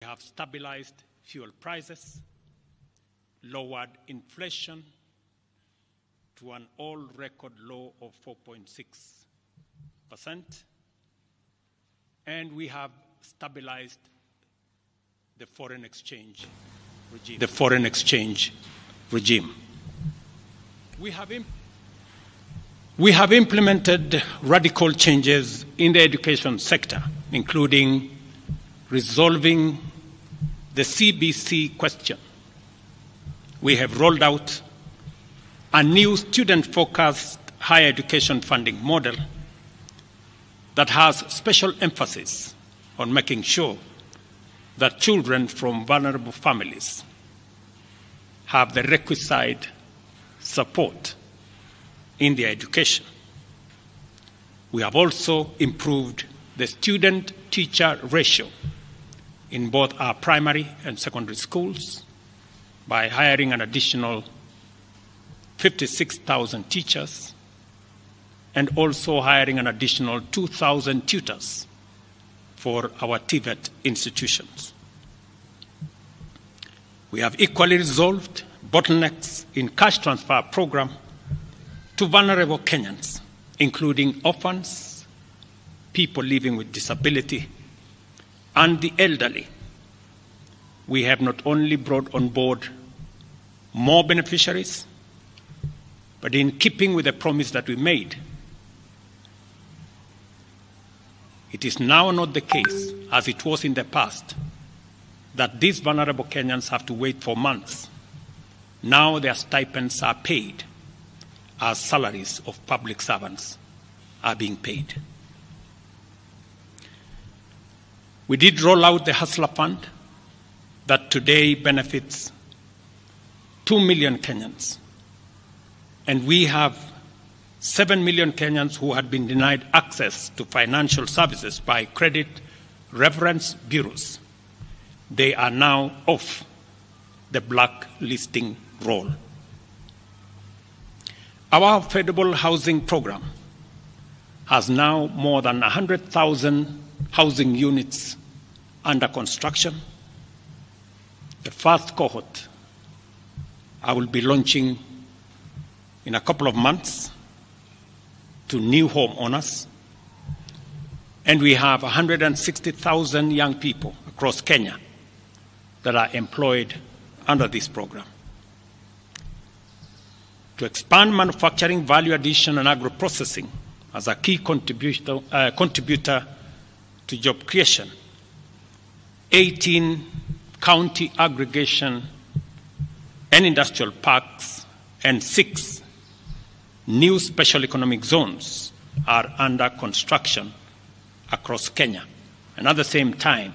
We have stabilized fuel prices, lowered inflation to an all-record low of 4.6%, and we have stabilized the foreign exchange regime. We have implemented radical changes in the education sector, including resolving the CBC question. We have rolled out a new student-focused higher education funding model that has special emphasis on making sure that children from vulnerable families have the requisite support in their education. We have also improved the student-teacher ratio in both our primary and secondary schools by hiring an additional 56,000 teachers and also hiring an additional 2,000 tutors for our TVET institutions. We have equally resolved bottlenecks in cash transfer program to vulnerable Kenyans, including orphans, people living with disability, and the elderly. We have not only brought on board more beneficiaries, but in keeping with the promise that we made, it is now not the case, as it was in the past, that these vulnerable Kenyans have to wait for months. Now their stipends are paid as salaries of public servants are being paid. We did roll out the Hustler Fund that today benefits 2 million Kenyans. And we have 7 million Kenyans who had been denied access to financial services by credit reference bureaus. They are now off the blacklisting roll. Our affordable housing program has now more than 100,000 housing units under construction. The first cohort I will be launching in a couple of months to new homeowners. And we have 160,000 young people across Kenya that are employed under this program. To expand manufacturing, value addition, and agro-processing as a key contributor to job creation, 18 county aggregation and industrial parks and 6 new special economic zones are under construction across Kenya. And at the same time,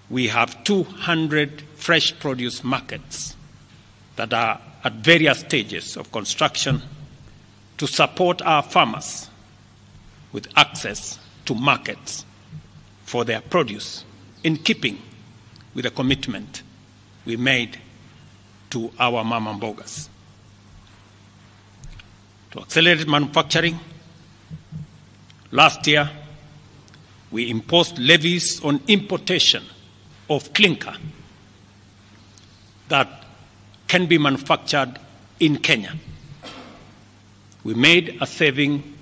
we have 200 fresh produce markets that are at various stages of construction to support our farmers with access to markets for their produce, in keeping with the commitment we made to our mama mbogas. To accelerate manufacturing, last year we imposed levies on importation of clinker that can be manufactured in Kenya. We made a saving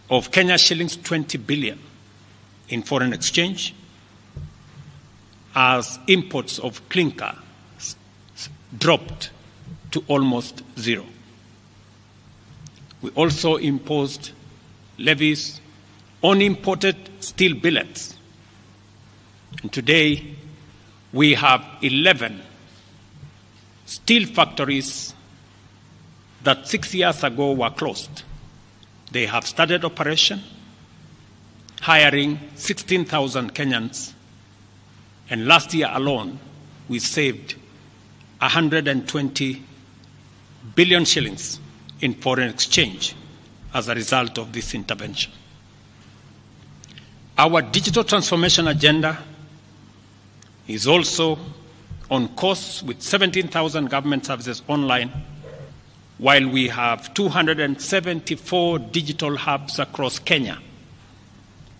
of Kenya shillings 20 billion in foreign exchange as imports of clinker dropped to almost zero. We also imposed levies on imported steel billets. And today, we have 11 steel factories that 6 years ago were closed. They have started operation, hiring 16,000 Kenyans. And last year alone, we saved 120 billion shillings in foreign exchange as a result of this intervention. Our digital transformation agenda is also on course with 17,000 government services online, while we have 274 digital hubs across Kenya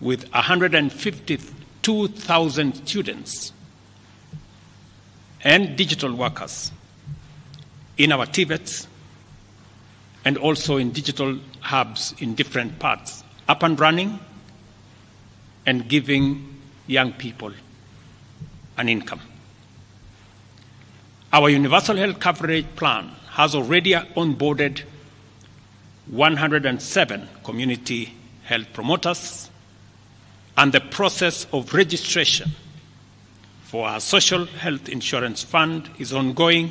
with 150 2,000 students and digital workers in our TVETs and also in digital hubs in different parts, up and running and giving young people an income. Our universal health coverage plan has already onboarded 107 community health promoters, and the process of registration for our social health insurance fund is ongoing,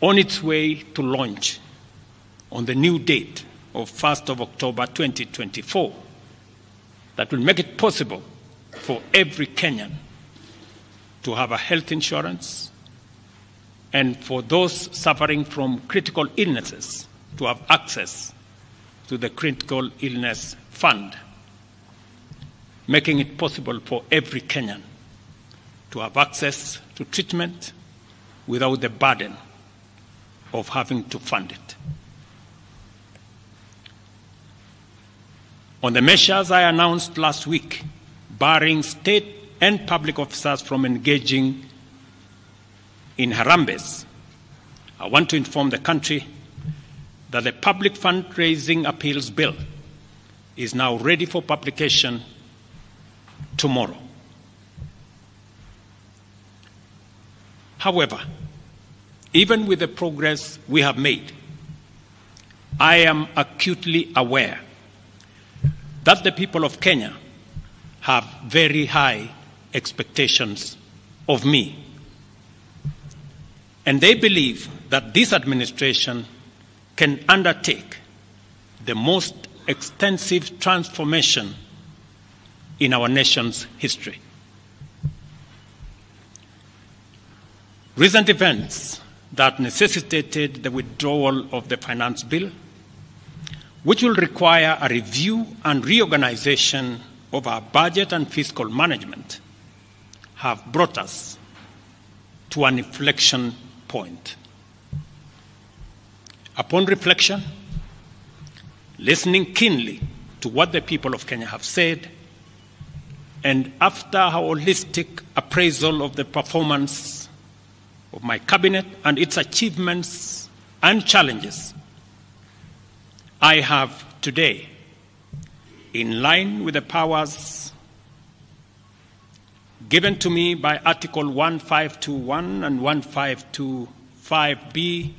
on its way to launch on the new date of 1st of October 2024 that will make it possible for every Kenyan to have a health insurance and for those suffering from critical illnesses to have access to the critical illness fund, making it possible for every Kenyan to have access to treatment without the burden of having to fund it. On the measures I announced last week, barring state and public officers from engaging in harambes, I want to inform the country that the Public Fundraising Appeals Bill is now ready for publication tomorrow. However, even with the progress we have made, I am acutely aware that the people of Kenya have very high expectations of me. And they believe that this administration can undertake the most extensive transformation in our nation's history. Recent events that necessitated the withdrawal of the finance bill, which will require a review and reorganization of our budget and fiscal management, have brought us to an inflection point. Upon reflection, listening keenly to what the people of Kenya have said, and after a holistic appraisal of the performance of my cabinet and its achievements and challenges, I have today, in line with the powers given to me by Article 1521 and 1525B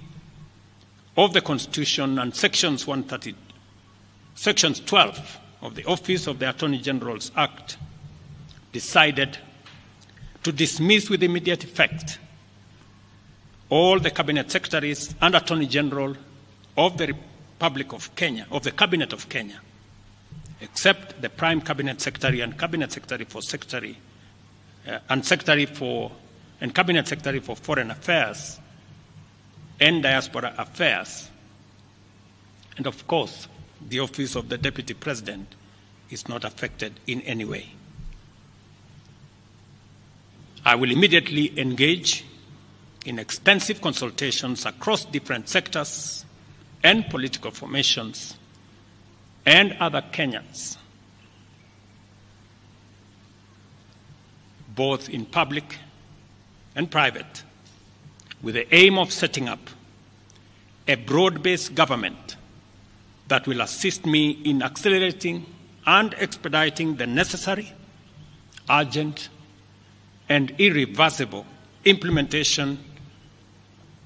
of the Constitution and Sections 12 of the Office of the Attorney General's Act, decided to dismiss with immediate effect all the Cabinet Secretaries and Attorney General of the Republic of Kenya, of the Cabinet of Kenya, except the Prime Cabinet Secretary and Cabinet Secretary for and Cabinet Secretary for Foreign Affairs and Diaspora Affairs. And of course, the Office of the Deputy President is not affected in any way. I will immediately engage in extensive consultations across different sectors and political formations and other Kenyans, both in public and private, with the aim of setting up a broad-based government that will assist me in accelerating and expediting the necessary, urgent, and irreversible implementation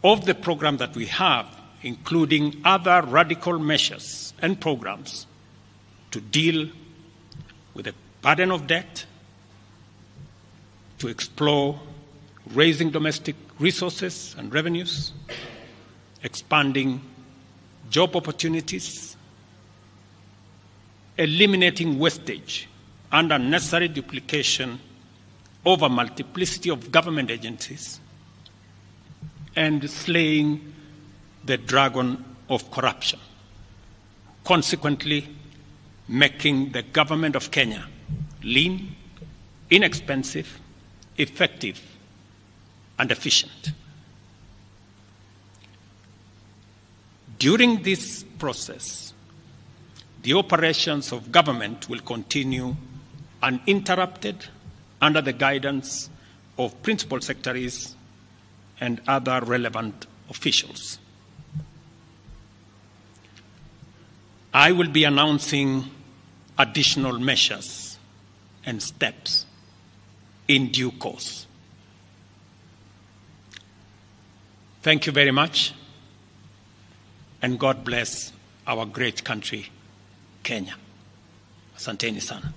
of the program that we have, including other radical measures and programs to deal with the burden of debt, to explore raising domestic resources and revenues, expanding job opportunities, eliminating wastage and unnecessary duplication of a multiplicity of government agencies, and slaying the dragon of corruption, consequently making the government of Kenya lean, inexpensive, effective, and efficient. During this process, the operations of government will continue uninterrupted under the guidance of principal secretaries and other relevant officials. I will be announcing additional measures and steps in due course. Thank you very much, and God bless our great country, Kenya. Asanteni sana.